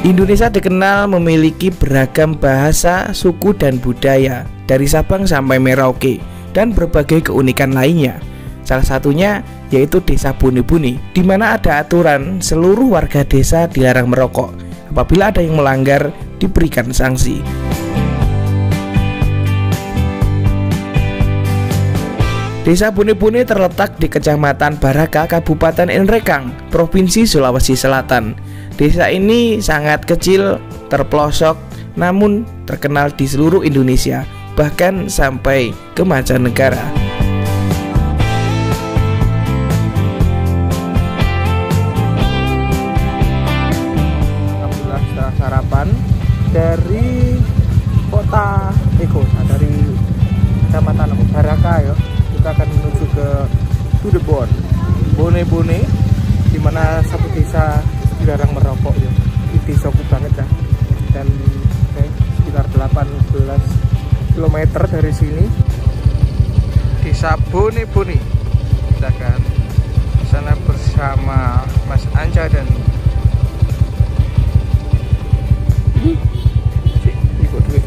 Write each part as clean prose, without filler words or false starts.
Indonesia dikenal memiliki beragam bahasa, suku, dan budaya dari Sabang sampai Merauke dan berbagai keunikan lainnya. Salah satunya yaitu Desa Bone-Bone, di mana ada aturan seluruh warga desa dilarang merokok. Apabila ada yang melanggar, diberikan sanksi. Desa Bone-Bone terletak di Kecamatan Baraka, Kabupaten Enrekang, Provinsi Sulawesi Selatan. Desa ini sangat kecil, terpelosok, namun terkenal di seluruh Indonesia, bahkan sampai ke mancanegara. Alhamdulillah setelah sarapan dari kota dari Kecamatan Baraka ya, kita akan menuju ke Tudebon, Bone-Bone, di mana satu desa dilarang merokok ya. Ini desaku banget ya. Dan sekitar 18 km dari sini Desa Bone-Bone. Kita akan sana bersama Mas Anca dan ikut duit.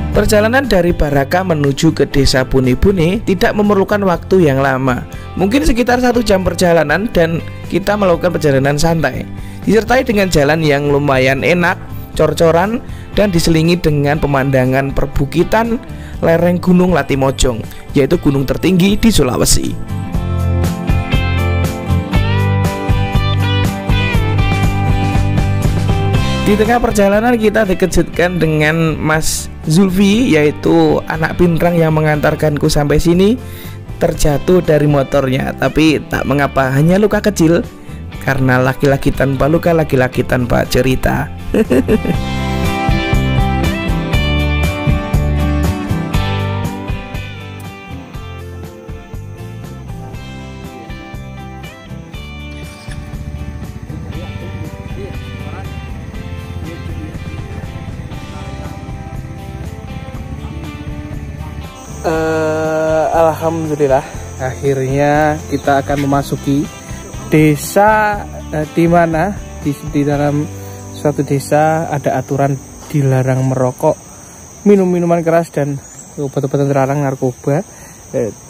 Perjalanan dari Baraka menuju ke Desa Bone-Bone tidak memerlukan waktu yang lama, mungkin sekitar 1 jam perjalanan, dan kita melakukan perjalanan santai, disertai dengan jalan yang lumayan enak, cor-coran, dan diselingi dengan pemandangan perbukitan lereng Gunung Latimojong, yaitu gunung tertinggi di Sulawesi. Di tengah perjalanan kita dikejutkan dengan Mas Zulfi, yaitu anak pinrang yang mengantarkanku sampai sini, terjatuh dari motornya. Tapi tak mengapa, hanya luka kecil, karena laki-laki tanpa luka, laki-laki tanpa cerita. Alhamdulillah, akhirnya kita akan memasuki desa di mana di dalam suatu desa ada aturan dilarang merokok, minum minuman keras, dan obat-obatan terlarang, narkoba.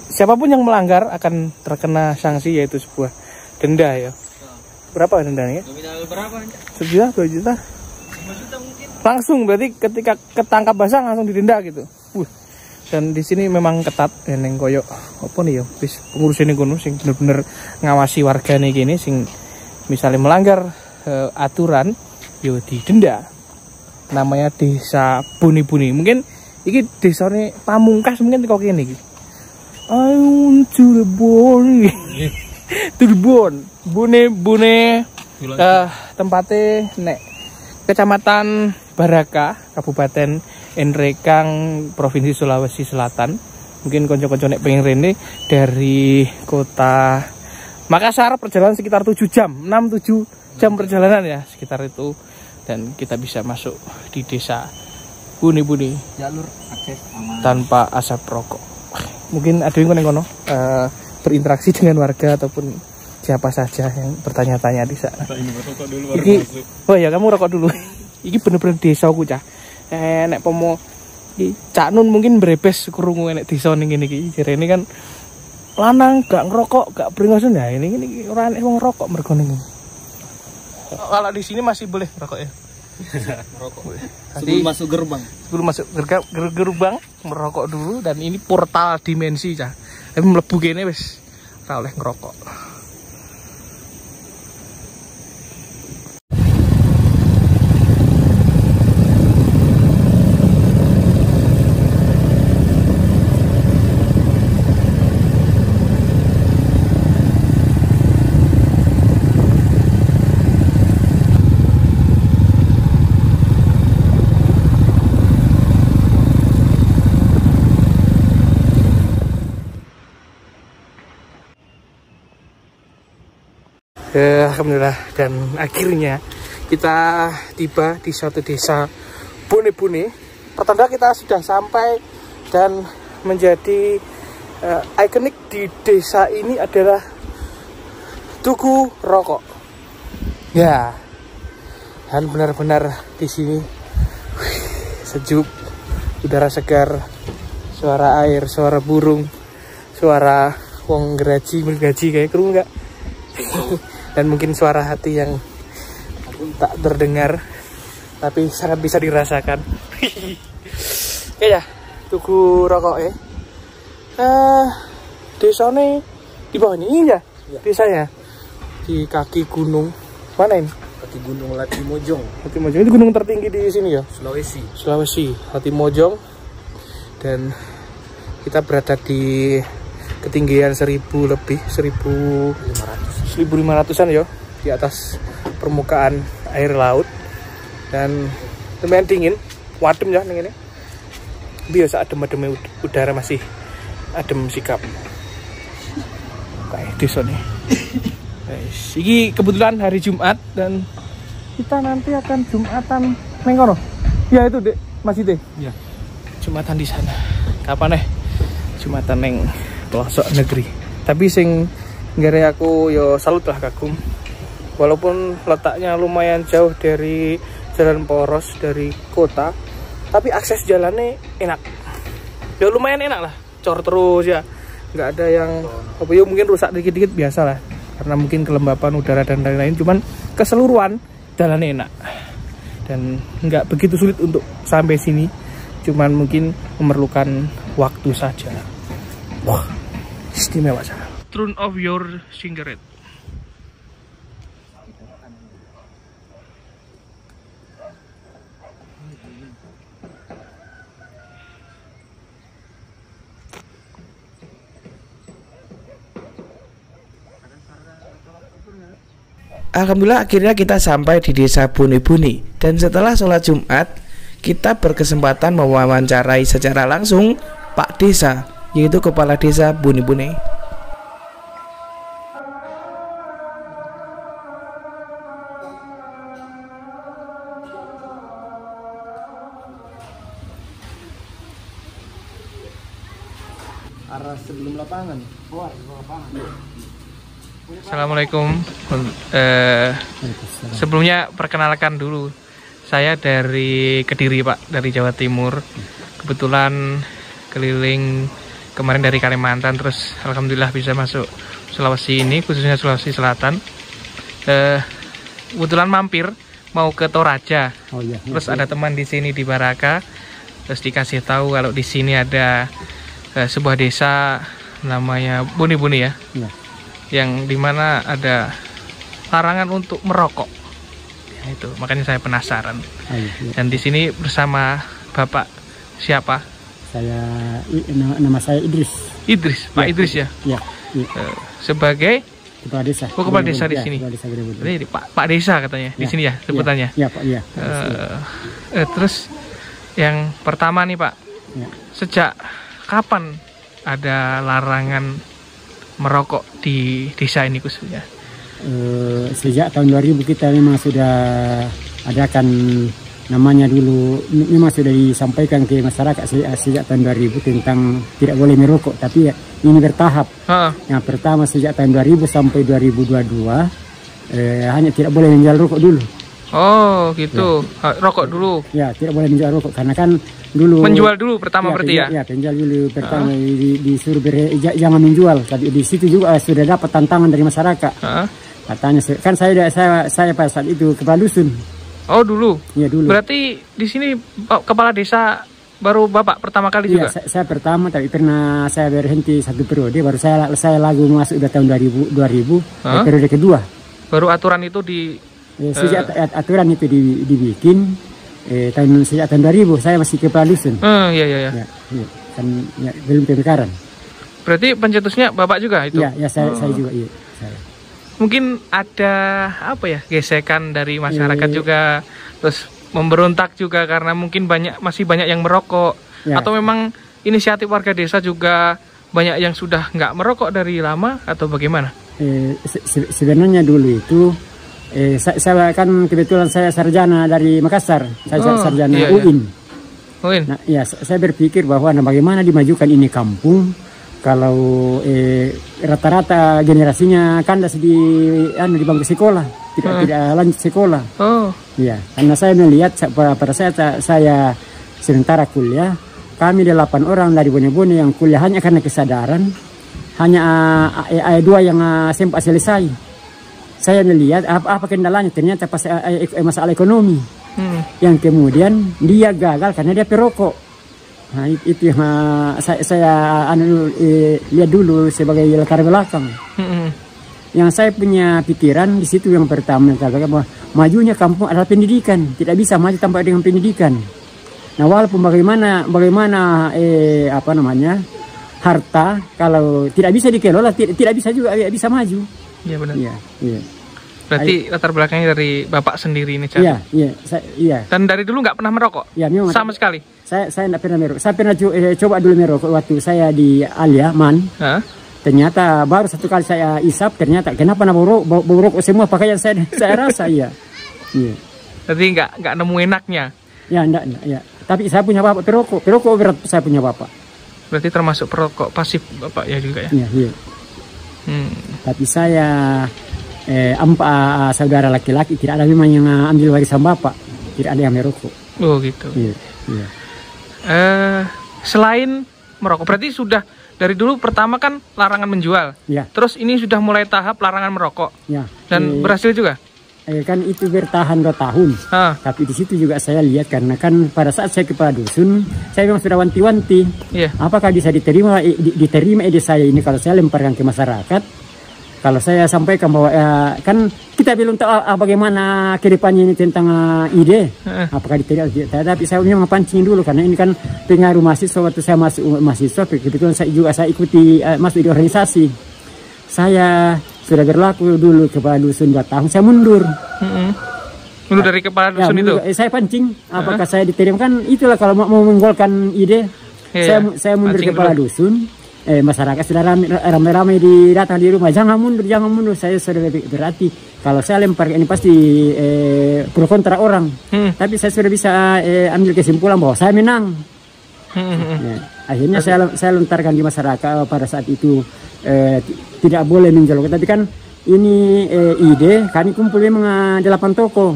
Siapapun yang melanggar akan terkena sanksi, yaitu sebuah denda ya. Berapa dendanya? Nominal berapa? 1 juta, 2 juta? 5 juta mungkin. Langsung, berarti ketika ketangkap basah langsung didenda gitu. Dan di sini memang ketat, neng koyok apa nih ya, bis pengurus ini kono sing bener-bener ngawasi warga nih gini, sing misalnya melanggar aturan yo didenda. Namanya Desa Bone-Bone. Mungkin iki desane pamungkas mungkin kok kene iki. Ayo Tudebon. Tudebon, Bone-Bone. Tempatnya nek Kecamatan Baraka, Kabupaten Enrekang, Provinsi Sulawesi Selatan. Mungkin konco-konco nek pengen rene dari kota Makassar, perjalanan sekitar 7 jam, 6-7 jam perjalanan ya sekitar itu, dan kita bisa masuk di Desa Bone-Bone jalur akses aman tanpa asap rokok. Mungkin ada yang kono berinteraksi dengan warga ataupun siapa saja yang bertanya-tanya di sana. Iki, oh ya kamu rokok dulu. Iki bener-bener desaku cah. Nek pomo Cak Nun mungkin brebes krungu nek desa ning ngene iki. Jarene kan lanang gak ngerokok, gak beringosen ya. Ini ora enek wong rokok mergo ning. Kalau di sini masih boleh rokok ya. merokok. Sebelum masuk gerbang. Sebelum masuk gerbang merokok dulu, dan ini portal dimensi cah. Tapi mlebu kene wis ora oleh ngerokok. Alhamdulillah, dan akhirnya kita tiba di suatu desa Bune-Bune. Pertanda kita sudah sampai dan menjadi ikonik di desa ini adalah Tugu Rokok. Ya, dan benar-benar di sini sejuk, udara segar, suara air, suara burung, suara wong geraji kayak kru enggak? Dan mungkin suara hati yang tak terdengar tapi sangat bisa dirasakan. Ya, Tugu Rokok desa ini di bawah ini ya, desanya di kaki gunung mana ini? Kaki Gunung Latimojong. Latimojong itu gunung tertinggi di sini ya? Sulawesi. Latimojong. Dan kita berada di ketinggian 1000 lebih, 1500-an ya, di atas permukaan air laut. Dan lumayan dingin, wadem ya ini. Biasa adem-adem udara masih adem sikap. Kayak desa nih. Ini kebetulan hari Jumat dan kita nanti akan Jumatan neng kono. Ya itu Dek, masih deh. Ya. Jumatan di sana. Kapan Jumatan neng pelosok negeri. Tapi sing nggare aku yo salut lah kagum. Walaupun letaknya lumayan jauh dari jalan poros dari kota, tapi akses jalannya enak. Ya lumayan enak lah, cor terus ya. Nggak ada yang apa ya, mungkin rusak dikit-dikit biasa lah. Karena mungkin kelembapan udara dan lain-lain, cuman keseluruhan jalannya enak. Dan nggak begitu sulit untuk sampai sini. Cuman mungkin memerlukan waktu saja. Wah, istimewa sangat. Turn off your cigarette. Alhamdulillah akhirnya kita sampai di desa Bune-Bune. Dan setelah sholat Jumat, kita berkesempatan mewawancarai secara langsung Pak Desa, yaitu Kepala Desa Bune-Bune. Arah sebelum lapangan. Assalamualaikum. Sebelumnya perkenalkan dulu, saya dari Kediri Pak, dari Jawa Timur. Kebetulan keliling kemarin dari Kalimantan, terus alhamdulillah bisa masuk Sulawesi ini, khususnya Sulawesi Selatan. Kebetulan mampir mau ke Toraja. Terus ada teman di sini di Baraka, terus dikasih tahu kalau di sini ada sebuah desa namanya Bune-Bune ya. Yang dimana ada larangan untuk merokok. Ya, itu makanya saya penasaran. Dan di sini bersama Bapak siapa? Nama saya Idris. Pak Idris ya. Ya. Sebagai Kepala Desa. Kepala Desa di sini. Jadi Pak Desa katanya di sini ya sebutannya. Ya Pak. Ya. Terus yang pertama nih Pak, sejak kapan ada larangan merokok di desa ini khususnya? Sejak tahun 2000 kita memang sudah adakan, namanya dulu memang sudah disampaikan ke masyarakat sejak tahun 2000 tentang tidak boleh merokok, tapi ya, ini bertahap. Yang pertama sejak tahun 2000 sampai 2022 hanya tidak boleh menjual rokok dulu. Oh gitu, ya. Rokok dulu? Ya, tidak boleh menjual rokok karena kan dulu menjual dulu pertama ya, berarti ya? Ya, penjual dulu pertama disuruh jangan menjual. Tapi di situ juga sudah dapat tantangan dari masyarakat. Katanya kan saya pada saat itu kepala dusun. Oh dulu? Iya dulu. Berarti di sini kepala desa baru Bapak pertama kali juga? Iya, saya pertama, tapi pernah saya berhenti 1 periode, baru saya lagu masuk udah tahun 2000 periode kedua. Baru aturan itu sejak aturan itu dibikin sejak tahun 2000 saya masih kepala dusun. Iya. Kan ya, belum pemekaran. Berarti pencetusnya Bapak juga itu? Iya, saya juga iya. Mungkin ada apa ya, gesekan dari masyarakat juga, terus memberontak juga karena mungkin masih banyak yang merokok, atau memang inisiatif warga desa juga banyak yang sudah nggak merokok dari lama atau bagaimana? Sebenarnya dulu itu Saya kan kebetulan saya sarjana dari Makassar, saya sarjana UIN. Nah, ya saya berpikir bahwa bagaimana dimajukan ini kampung kalau rata-rata generasinya kandas di bangku sekolah, tidak lanjut sekolah. Ya, karena saya melihat pada saya sementara kuliah, kami 8 orang dari Bone-Bone yang kuliah hanya karena kesadaran, hanya A2 yang sempat selesai. Saya melihat apa kendalanya, ternyata pas masalah ekonomi. Yang kemudian dia gagal karena dia perokok. Nah, itu yang saya lihat dulu sebagai latar belakang. Yang saya punya pikiran di situ yang pertama bahwa majunya kampung adalah pendidikan. Tidak bisa maju tanpa dengan pendidikan. Nah, walaupun bagaimana harta kalau tidak bisa dikelola tidak bisa juga bisa maju. Iya benar. Iya. Berarti latar belakangnya dari Bapak sendiri ini, Cak? Iya. Dan dari dulu nggak pernah merokok? Iya, memang. Sama sekali? Saya nggak pernah merokok. Saya pernah coba dulu merokok waktu saya di Alia, Ternyata baru 1 kali saya isap, ternyata kenapa bau rokok semua pakaian saya rasa, iya. Berarti nggak nemu enaknya? Ya, enggak. Ya. Tapi saya punya bapak perokok berat saya punya bapak. Berarti termasuk perokok pasif Bapak ya juga ya? Iya. Tapi saya 4 saudara laki-laki tidak ada memang yang ambil warisan bapak, tidak ada yang merokok. Oh gitu. Iya. Selain merokok, berarti sudah dari dulu pertama kan larangan menjual. Ya. Terus ini sudah mulai tahap larangan merokok. Ya. Dan berhasil juga? Kan itu bertahan 2 tahun. Tapi di situ juga saya lihat karena kan pada saat saya kepala dusun, saya memang sudah wanti-wanti. Apakah bisa diterima ide saya ini kalau saya lemparkan ke masyarakat? Kalau saya sampaikan bahwa kan kita belum tahu bagaimana ke depannya ini tentang ide, apakah diterima? Tapi saya memang pancing dulu karena ini kan pengaruh mahasiswa waktu saya masuk mahasiswa. Kebetulan saya ikuti masuk di organisasi. Saya sudah berlaku dulu kepala dusun 2 tahun, saya mundur. Mundur dari kepala dusun itu? Saya pancing, apakah saya diterima? Kan itulah kalau mau menggolkan ide, saya mundur kepala dusun. Masyarakat sudah ramai-ramai datang di rumah, jangan mundur. Saya sudah berarti kalau saya lempar ini pasti pro kontra orang. Tapi saya sudah bisa ambil kesimpulan bahwa saya menang. Akhirnya saya lontarkan di masyarakat pada saat itu. Tidak boleh menjual, tapi kan ini ide kami kumpul memang 8 toko,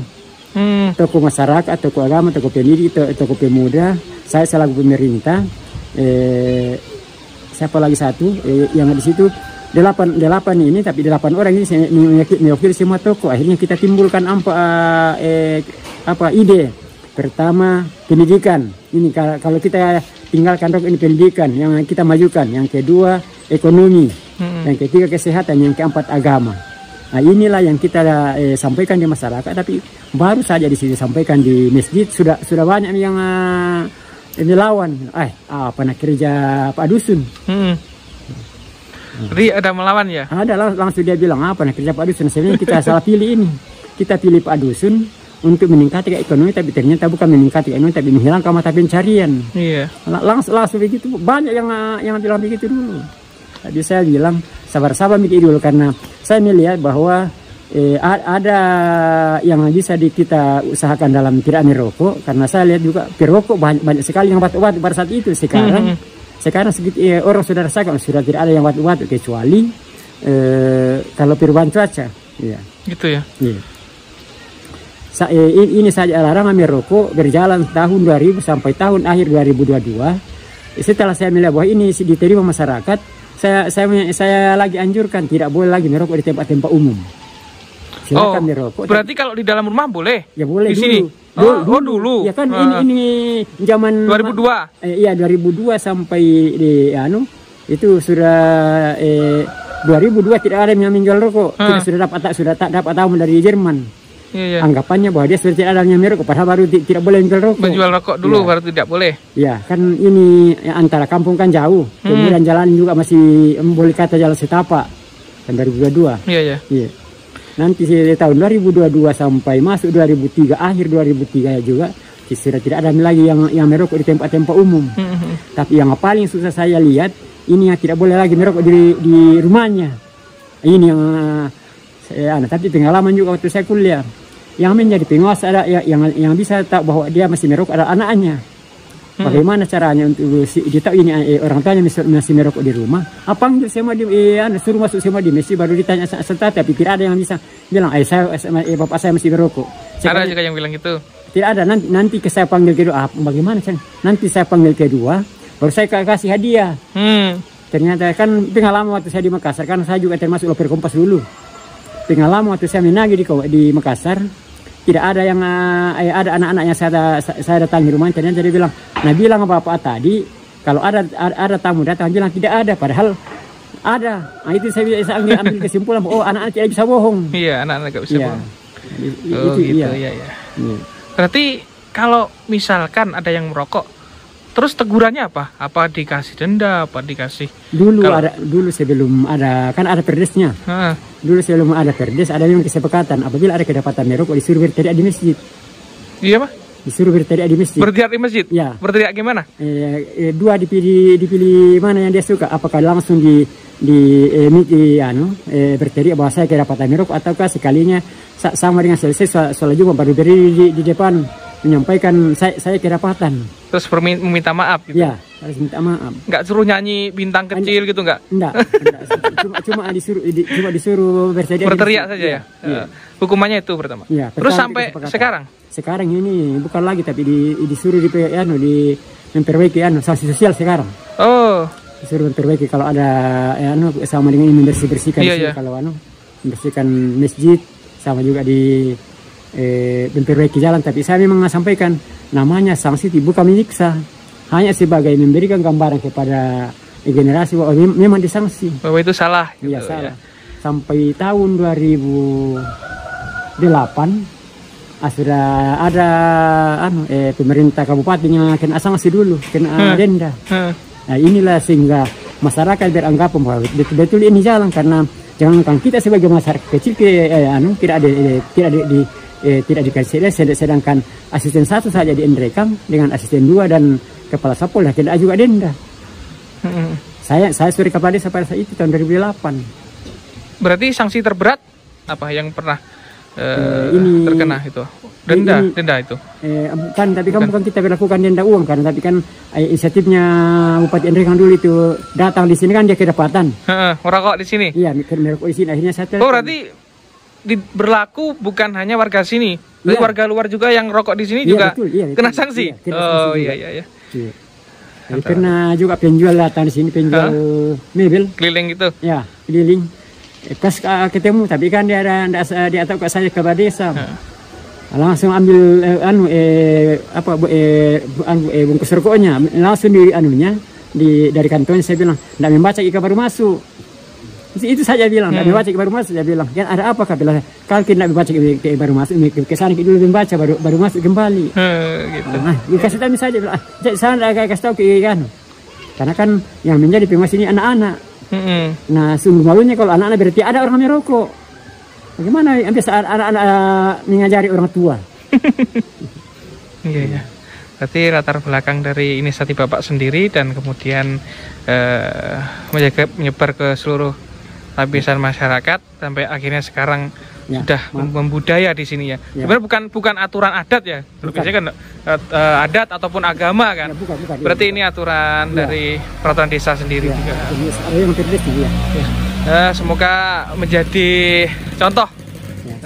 toko masyarakat, toko agama, toko pendidik, toko pemuda, saya selaku pemerintah, siapa lagi satu yang di situ 8 ini, tapi 8 orang ini mewakili semua toko. Akhirnya kita timbulkan ide pertama pendidikan ini, kalau kita tinggalkan rokok ini pendidikan yang kita majukan, yang kedua ekonomi, yang ketiga kesehatan, yang keempat agama. Nah, inilah yang kita sampaikan di masyarakat, tapi baru saja di sini sampaikan di masjid sudah banyak yang melawan. Kerja Pak Dusun. Jadi ada melawan ya? Ada, langsung dia bilang kerja Pak Dusun. Sebenarnya kita salah pilih ini. Kita pilih Pak Dusun untuk meningkatkan ekonomi, tapi ternyata bukan meningkatkan ekonomi, tapi menghilangkan mata pencarian. Iya. Langsung begitu. Banyak yang bilang begitu dulu. Tadi saya bilang sabar-sabar mikir dulu, karena saya melihat bahwa ada yang bisa kita usahakan dalam tidak merokok, karena saya lihat juga perokok banyak sekali yang batu-batu pada saat itu. Sekarang orang sudah rasakan sudah tidak ada yang batu-batu, kecuali kalau perubahan cuaca. Iya. Gitu ya. Iya. Ini saja larangan merokok berjalan tahun 2000 sampai tahun akhir 2022. Setelah saya melihat bahwa ini diterima masyarakat, saya lagi anjurkan tidak boleh lagi merokok di tempat-tempat umum. Silakan merokok. Berarti kalau di dalam rumah boleh? Ya boleh di dulu. Sini. Dulu. Ya kan ini zaman 2002. Iya 2002 sampai itu sudah 2002 tidak ada yang menjual rokok. Kita sudah tak dapat tahu dari Jerman. Iya. Anggapannya bahwa dia sudah tidak ada yang merokok, padahal baru tidak boleh menjual rokok. Menjual rokok dulu baru tidak boleh. Ya kan ini antara kampung kan jauh, kemudian jalan juga masih boleh kata jalan setapak kan 2022. Iya. Nanti tahun 2022 sampai masuk 2003, akhir 2003 juga sudah tidak ada lagi yang merokok di tempat-tempat umum. Tapi yang paling susah saya lihat ini yang tidak boleh lagi merokok di rumahnya. Ini yang tapi pengalaman juga waktu saya kuliah. Yang menjadi pengawas ada yang bisa tahu bahwa dia masih merokok adalah anaknya. Bagaimana caranya untuk dia tahu ini orang tuanya masih merokok di rumah? Apa panggil sama dia, suruh masuk sama dia, mesti baru ditanya serta, tapi tidak ada yang bisa bilang, bapak saya masih merokok. Ada juga yang bilang gitu. Tidak ada, nanti saya panggil kedua, bagaimana sih? Nanti saya panggil kedua, baru saya kasih hadiah. Ternyata kan pengalaman waktu saya di Makassar, kan saya juga termasuk loper Kompas dulu. Pengalaman waktu saya menagih di Makassar, tidak ada yang ada anak-anak yang saya datangi rumah, ternyata dia bilang, nah bilang apa tadi kalau ada tamu datang, bilang tidak ada, padahal ada. Nah, itu saya bisa ambil kesimpulan, oh anak-anak tidak bisa bohong. Iya, anak-anak tidak bisa bohong. Oh gitu, iya. Berarti kalau misalkan ada yang merokok, terus tegurannya apa? Apa dikasih denda? Apa dikasih? Dulu sebelum ada, kan ada perdesnya. Dulu sebelum ada perdes, ada memang kesepakatan. Apabila ada kedapatan merokok, disuruh berteriak di masjid. Iya, Pak? Disuruh berteriak di masjid. Berteriak di masjid? Ya. Berteriak gimana? Dua dipilih mana yang dia suka. Apakah langsung berteriak bahwa saya kedapatan merokok, ataukah sekalinya sama dengan selesai sholat Jumat baru berdiri di depan menyampaikan saya kedapatan. Terus meminta maaf gitu? Ya, harus minta maaf. Nggak suruh nyanyi bintang kecil gitu nggak? Enggak. Cuma disuruh berteriak saja ya? Hukumannya itu pertama? Ya, terus sampai sekarang? Sekarang ini bukan lagi, tapi disuruh memperbaiki sanksi sosial sekarang. Oh. Disuruh memperbaiki kalau ada sama dengan ini membersihkan kalau membersihkan masjid, sama juga memperbaiki jalan. Tapi saya memang sampaikan namanya sanksi bukan menyiksa, hanya sebagai memberikan gambaran kepada generasi bahwa memang disanksi, bahwa itu salah gitu, iya, salah. Sampai tahun 2008 sudah ada pemerintah kabupaten yang kena sanksi dulu, kena denda. Nah inilah sehingga masyarakat beranggapan bahwa betul-betul ini jalan, karena jangankan kita sebagai masyarakat kecil tidak dikasih denda, sedangkan asisten 1 saja diendrekam dengan asisten 2 dan kepala Sapol tidak juga denda. Saya suruh kepala desa pada saat itu tahun 2008. Berarti sanksi terberat apa yang pernah terkena itu? Denda itu? Bukan kita berlakukan denda uang, karena tapi kan inisiatifnya Bupati Endrekang dulu itu datang di sini kan dia kedapatan. Merokok di sini? Iya, merokok di sini. Akhirnya saya berarti berlaku bukan hanya warga sini, tapi warga luar juga yang rokok di sini juga betul, kena sanksi. Iya. Pernah juga penjual datang di sini, penjual mebel keliling gitu. Ya, keliling. Pas ketemu, tapi kan dia tahu ke saya kepala desa. Langsung ambil bungkus rokoknya, langsung dari kantongnya. Saya bilang, tidak membaca jika baru masuk. Itu saja bilang, tidak membaca baru masuk. Saya bilang, kan ada apa? Kalau tidak membaca baru masuk, ke sana dulu membaca baru masuk kembali. Gitu. Kasih tahu saja, bilang, saya kasih tahu ke kan. Karena kan yang menjadi pengawas ini anak-anak. Nah, sungguh malunya kalau anak-anak berarti ada orang merokok. Bagaimana saat anak-anak mengajari orang tua? Iya. Berarti latar belakang dari inisiatif Bapak sendiri dan kemudian menyebar ke seluruh lapisan masyarakat sampai akhirnya sekarang sudah membudaya di sini ya. Sebenarnya bukan aturan adat ya. Biasanya kan adat ataupun agama kan. Bukan, berarti ini aturan dari peraturan desa sendiri juga. Semoga menjadi contoh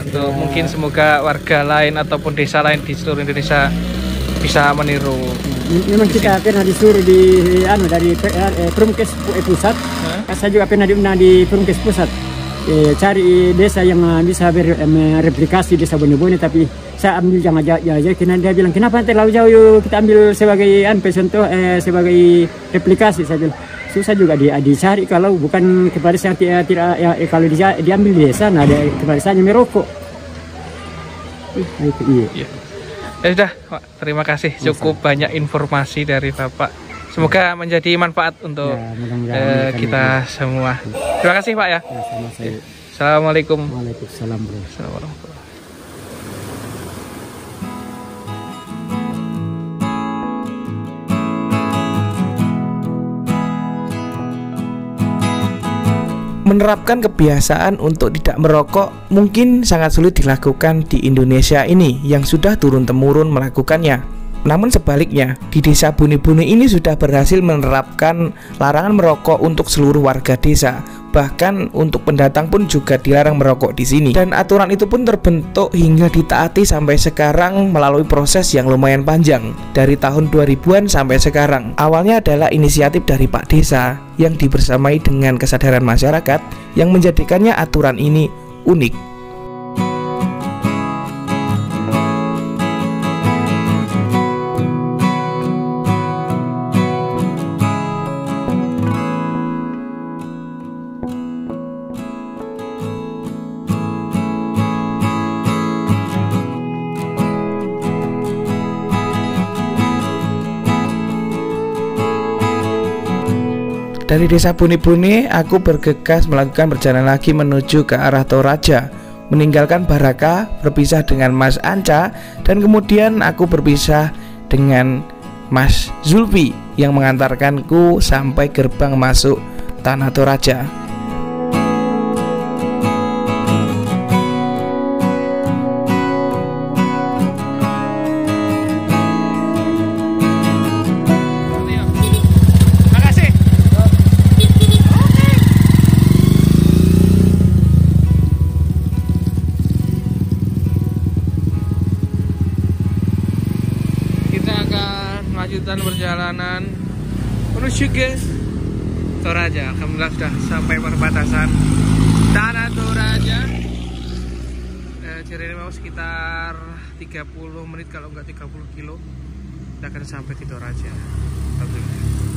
untuk mungkin semoga warga lain ataupun desa lain di seluruh Indonesia bisa meniru. Memang kita pernah disuruh dari Perumkes pusat. Saya juga pernah di Perumkes pusat cari desa yang bisa mereplikasi desa Bone-Bone, tapi saya ambil jangan jauh. Karena dia bilang kenapa terlalu jauh, kita ambil sebagai contoh sebagai replikasi. Saya bilang susah juga dicari kalau bukan kepala desa yang tidak kalau diambil di desa, nah ada kepala desanya merokok. Iya. Ya sudah, Pak, terima kasih. Cukup banyak informasi dari Bapak. Semoga menjadi manfaat untuk kita semua. Terima kasih, Pak ya. Assalamualaikum. Waalaikumsalam. Menerapkan kebiasaan untuk tidak merokok mungkin sangat sulit dilakukan di Indonesia ini yang sudah turun-temurun melakukannya. Namun sebaliknya, di desa Buni-Buni ini sudah berhasil menerapkan larangan merokok untuk seluruh warga desa. Bahkan untuk pendatang pun juga dilarang merokok di sini. Dan aturan itu pun terbentuk hingga ditaati sampai sekarang melalui proses yang lumayan panjang, dari tahun 2000-an sampai sekarang. Awalnya adalah inisiatif dari Pak Desa yang dibersamai dengan kesadaran masyarakat yang menjadikannya aturan ini unik. Dari desa Buni-Buni, aku bergegas melakukan perjalanan lagi menuju ke arah Toraja, meninggalkan Baraka, berpisah dengan Mas Anca, dan kemudian aku berpisah dengan Mas Zulfi yang mengantarkanku sampai gerbang masuk Tanah Toraja. Lanjutan perjalanan menuju ke Toraja. Alhamdulillah sudah sampai perbatasan Tanah Toraja. Jadi mau sekitar 30 menit kalau enggak 30 kilo kita akan sampai di Toraja. Alhamdulillah.